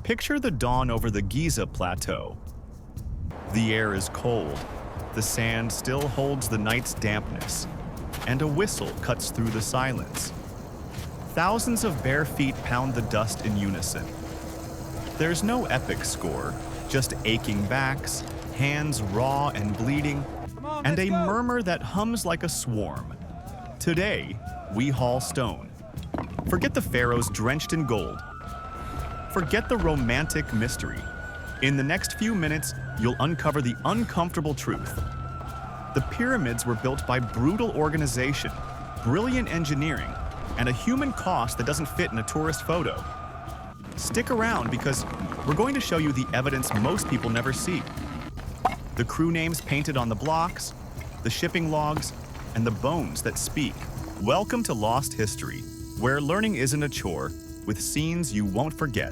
Picture the dawn over the Giza plateau. The air is cold, the sand still holds the night's dampness, and a whistle cuts through the silence. Thousands of bare feet pound the dust in unison. There's no epic score, just aching backs, hands raw and bleeding, and a murmur that hums like a swarm. Today, we haul stone. Forget the pharaohs drenched in gold. Forget the romantic mystery. In the next few minutes, you'll uncover the uncomfortable truth. The pyramids were built by brutal organization, brilliant engineering, and a human cost that doesn't fit in a tourist photo. Stick around because we're going to show you the evidence most people never see. The crew names painted on the blocks, the shipping logs, and the bones that speak. Welcome to Lost History, where learning isn't a chore, with scenes you won't forget.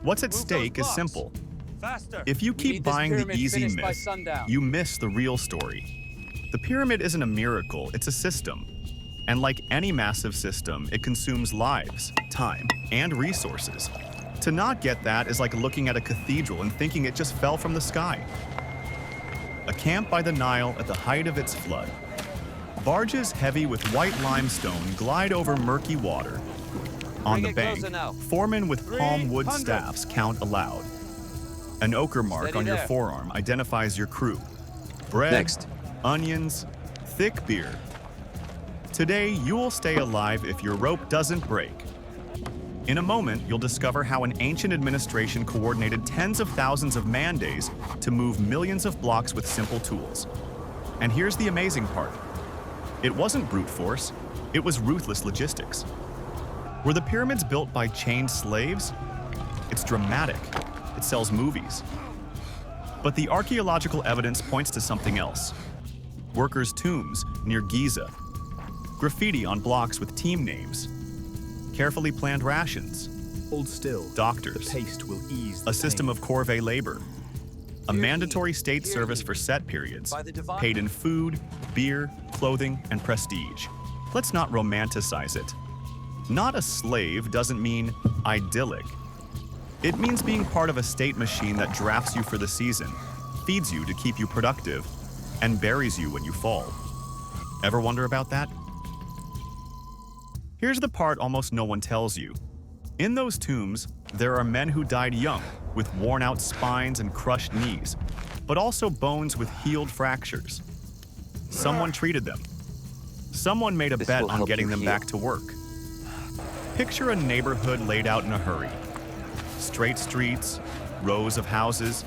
What's at stake is simple. Faster. If you keep buying the easy myth, you miss the real story. The pyramid isn't a miracle, it's a system. And like any massive system, it consumes lives, time, and resources. To not get that is like looking at a cathedral and thinking it just fell from the sky. A camp by the Nile at the height of its flood. Barges heavy with white limestone glide over murky water. On the bank, foremen with palm wood staffs count aloud. An ochre mark on your forearm identifies your crew. Bread, onions, thick beer. Today, you'll stay alive if your rope doesn't break. In a moment, you'll discover how an ancient administration coordinated tens of thousands of man days to move millions of blocks with simple tools. And here's the amazing part. It wasn't brute force, it was ruthless logistics. Were the pyramids built by chained slaves? It's dramatic. It sells movies. But the archaeological evidence points to something else. Workers' tombs near Giza. Graffiti on blocks with team names. Carefully planned rations. Hold still. Doctors. The paste will ease the A system pain. of corvée labor. A mandatory state service for set periods, paid in food, beer, clothing, and prestige. Let's not romanticize it. Not a slave doesn't mean idyllic. It means being part of a state machine that drafts you for the season, feeds you to keep you productive, and buries you when you fall. Ever wonder about that? Here's the part almost no one tells you. In those tombs, there are men who died young, with worn-out spines and crushed knees, but also bones with healed fractures. Someone treated them. Someone made a bet on getting them back to work. Picture a neighborhood laid out in a hurry. Straight streets, rows of houses,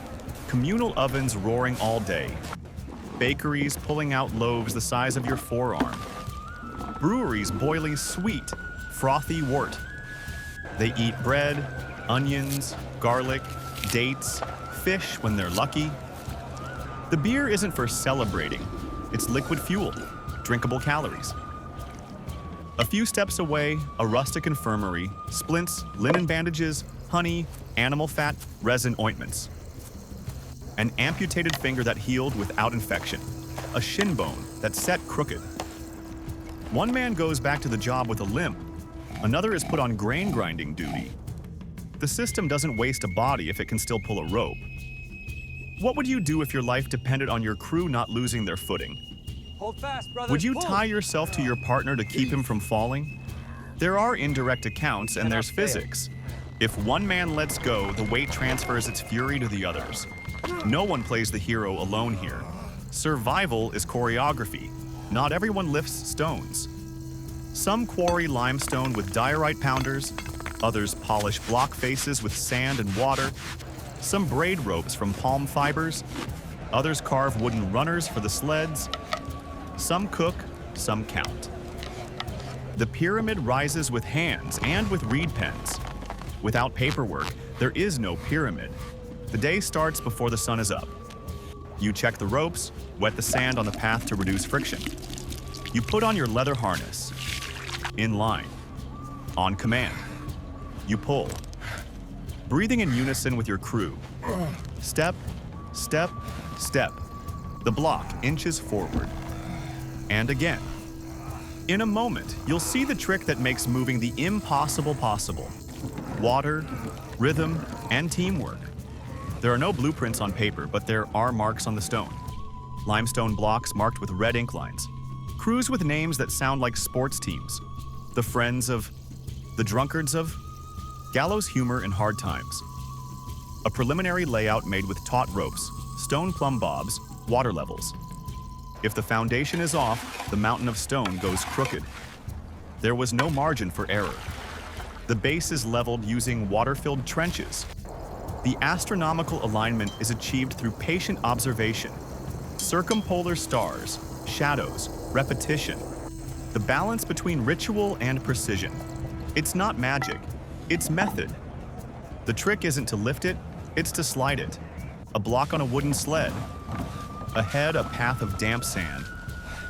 communal ovens roaring all day, bakeries pulling out loaves the size of your forearm, breweries boiling sweet, frothy wort. They eat bread, onions, garlic, dates, fish when they're lucky. The beer isn't for celebrating, it's liquid fuel, drinkable calories. A few steps away, a rustic infirmary, splints, linen bandages, honey, animal fat, resin ointments. An amputated finger that healed without infection. A shin bone that set crooked. One man goes back to the job with a limp. Another is put on grain grinding duty. The system doesn't waste a body if it can still pull a rope. What would you do if your life depended on your crew not losing their footing? Hold fast, brother. Would you tie yourself to your partner to keep him from falling? There are indirect accounts and there's physics. If one man lets go, the weight transfers its fury to the others. No one plays the hero alone here. Survival is choreography. Not everyone lifts stones. Some quarry limestone with diorite pounders, others polish block faces with sand and water. Some braid ropes from palm fibers, others carve wooden runners for the sleds. Some cook, some count. The pyramid rises with hands and with reed pens. Without paperwork, there is no pyramid. The day starts before the sun is up. You check the ropes, wet the sand on the path to reduce friction. You put on your leather harness. In line. On command. You pull. Breathing in unison with your crew. Step, step, step. The block inches forward. And again. In a moment, you'll see the trick that makes moving the impossible possible. Water, rhythm, and teamwork. There are no blueprints on paper, but there are marks on the stone. Limestone blocks marked with red ink lines. Crews with names that sound like sports teams. The friends of, the drunkards of, gallows humor in hard times. A preliminary layout made with taut ropes, stone plumb bobs, water levels. If the foundation is off, the mountain of stone goes crooked. There was no margin for error. The base is leveled using water-filled trenches. The astronomical alignment is achieved through patient observation. Circumpolar stars, shadows, repetition. The balance between ritual and precision. It's not magic, it's method. The trick isn't to lift it, it's to slide it. A block on a wooden sled. Ahead, a path of damp sand.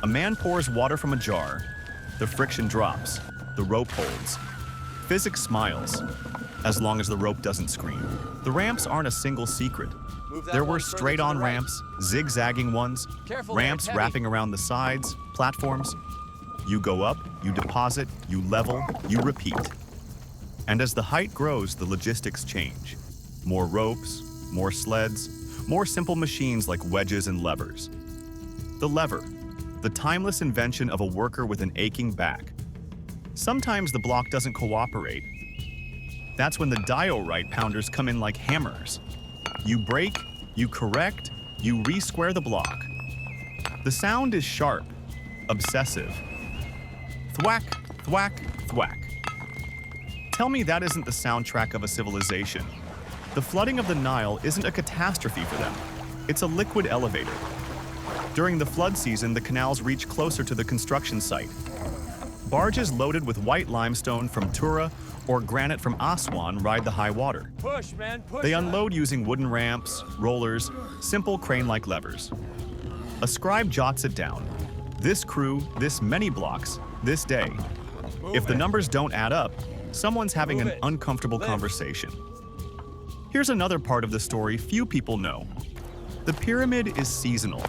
A man pours water from a jar. The friction drops. The rope holds. Physics smiles, as long as the rope doesn't scream. The ramps aren't a single secret. There were straight-on ramps, zigzagging ones, ramps wrapping around the sides, platforms. You go up, you deposit, you level, you repeat. And as the height grows, the logistics change. More ropes, more sleds, more simple machines like wedges and levers. The lever, the timeless invention of a worker with an aching back. Sometimes the block doesn't cooperate. That's when the diorite pounders come in like hammers. You break, you correct, you re-square the block. The sound is sharp, obsessive. Thwack, thwack, thwack. Tell me that isn't the soundtrack of a civilization. The flooding of the Nile isn't a catastrophe for them. It's a liquid elevator. During the flood season, the canals reach closer to the construction site. Barges loaded with white limestone from Tura or granite from Aswan ride the high water. Push, man, push. They unload using wooden ramps, rollers, simple crane-like levers. A scribe jots it down. This crew, this many blocks, this day. If the numbers don't add up, someone's having an uncomfortable conversation. Here's another part of the story few people know. The pyramid is seasonal.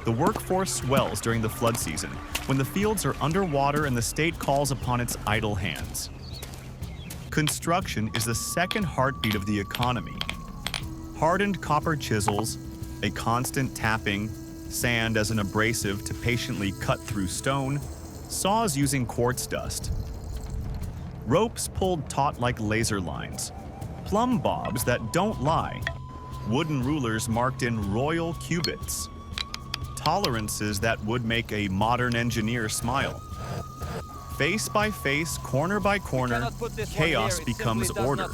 The workforce swells during the flood season, when the fields are underwater and the state calls upon its idle hands. Construction is the second heartbeat of the economy. Hardened copper chisels, a constant tapping, sand as an abrasive to patiently cut through stone, saws using quartz dust. Ropes pulled taut like laser lines, plumb bobs that don't lie, wooden rulers marked in royal cubits. Tolerances that would make a modern engineer smile. Face by face, corner by corner, chaos becomes order.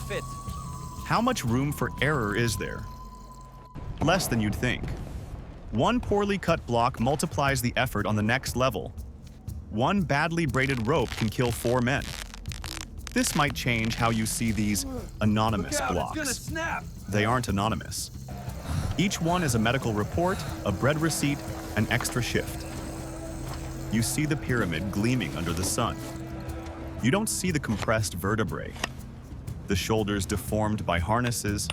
How much room for error is there? Less than you'd think. One poorly cut block multiplies the effort on the next level. One badly braided rope can kill 4 men. This might change how you see these anonymous blocks. They aren't anonymous. Each one is a medical report, a bread receipt, an extra shift. You see the pyramid gleaming under the sun. You don't see the compressed vertebrae, the shoulders deformed by harnesses,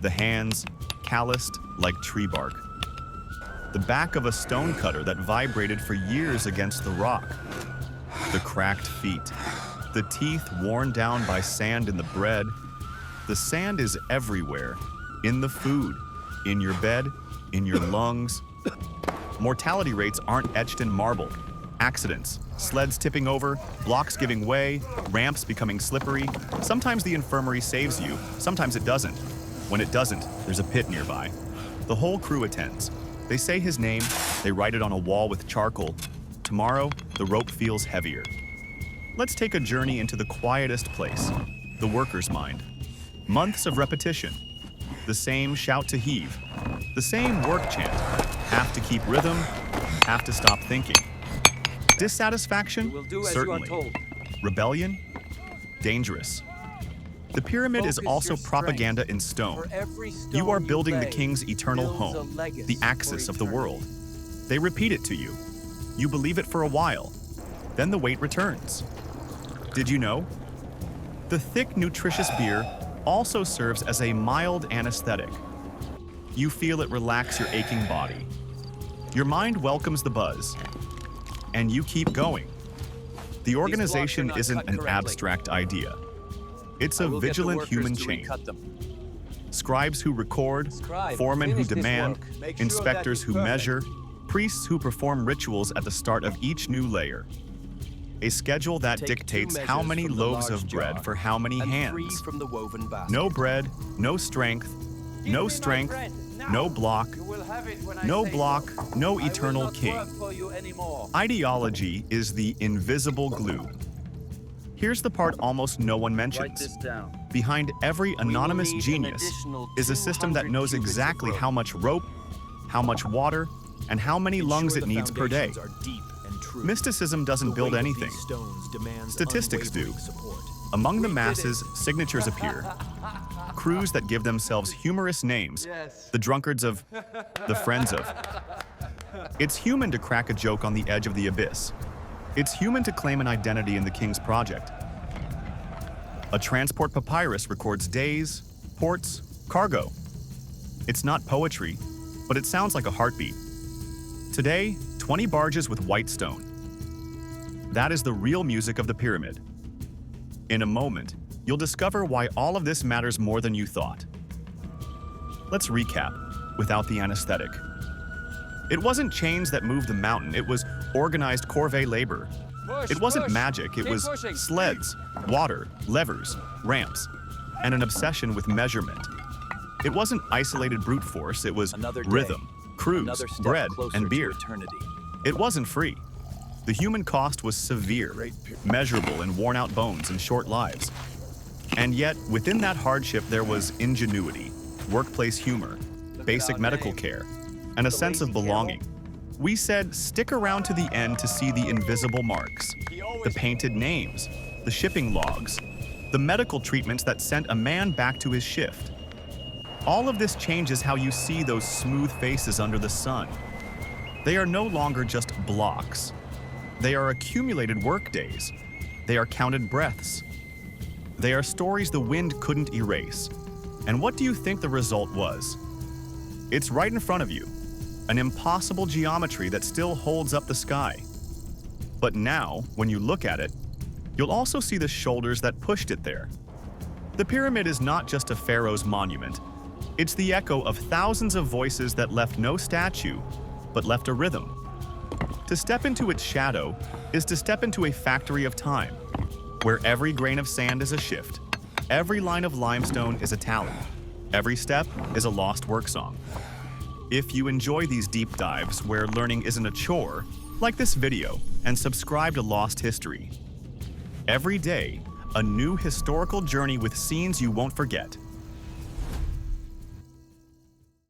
the hands calloused like tree bark, the back of a stone cutter that vibrated for years against the rock, the cracked feet, the teeth worn down by sand in the bread. The sand is everywhere, in the food, in your bed, in your lungs. Mortality rates aren't etched in marble. Accidents, sleds tipping over, blocks giving way, ramps becoming slippery. Sometimes the infirmary saves you, sometimes it doesn't. When it doesn't, there's a pit nearby. The whole crew attends. They say his name, they write it on a wall with charcoal. Tomorrow, the rope feels heavier. Let's take a journey into the quietest place, the worker's mind. Months of repetition. The same shout to heave. The same work chant. Have to keep rhythm, have to stop thinking. Dissatisfaction? Certainly. Rebellion? Dangerous. The pyramid is also propaganda in stone. You are building the king's eternal home, the axis of the world. They repeat it to you. You believe it for a while. Then the weight returns. Did you know? The thick, nutritious beer also serves as a mild anesthetic. You feel it relax your aching body. Your mind welcomes the buzz. And you keep going. The organization isn't an abstract idea. It's a vigilant human chain. Scribes who record, foremen who demand, inspectors who measure, priests who perform rituals at the start of each new layer. A schedule that dictates how many loaves of bread for how many hands. No bread, no strength, no strength, no block, no block, no eternal king. Ideology is the invisible glue. Here's the part almost no one mentions. Behind every anonymous genius is a system that knows exactly how much rope, how much water, and how many lungs it needs per day. Mysticism doesn't build anything. Statistics do. Among the masses, signatures appear. Crews that give themselves humorous names. The drunkards of, the friends of. It's human to crack a joke on the edge of the abyss. It's human to claim an identity in the King's project. A transport papyrus records days, ports, cargo. It's not poetry, but it sounds like a heartbeat. Today, 20 barges with white stone. That is the real music of the pyramid. In a moment, you'll discover why all of this matters more than you thought. Let's recap, without the anesthetic. It wasn't chains that moved the mountain, it was organized corvée labor. It wasn't magic, it was sleds, water, levers, ramps, and an obsession with measurement. It wasn't isolated brute force, it was rhythm, crews, bread, and beer. It wasn't free. The human cost was severe, measurable in worn-out bones and short lives. And yet, within that hardship there was ingenuity, workplace humor, basic medical care, and a sense of belonging. We said, stick around to the end to see the invisible marks, the painted names, the shipping logs, the medical treatments that sent a man back to his shift. All of this changes how you see those smooth faces under the sun. They are no longer just blocks. They are accumulated workdays. They are counted breaths. They are stories the wind couldn't erase. And what do you think the result was? It's right in front of you. An impossible geometry that still holds up the sky. But now, when you look at it, you'll also see the shoulders that pushed it there. The pyramid is not just a pharaoh's monument. It's the echo of thousands of voices that left no statue, but left a rhythm. To step into its shadow is to step into a factory of time, where every grain of sand is a shift, every line of limestone is a tally, every step is a lost work song. If you enjoy these deep dives where learning isn't a chore, like this video and subscribe to Lost History. Every day, a new historical journey with scenes you won't forget.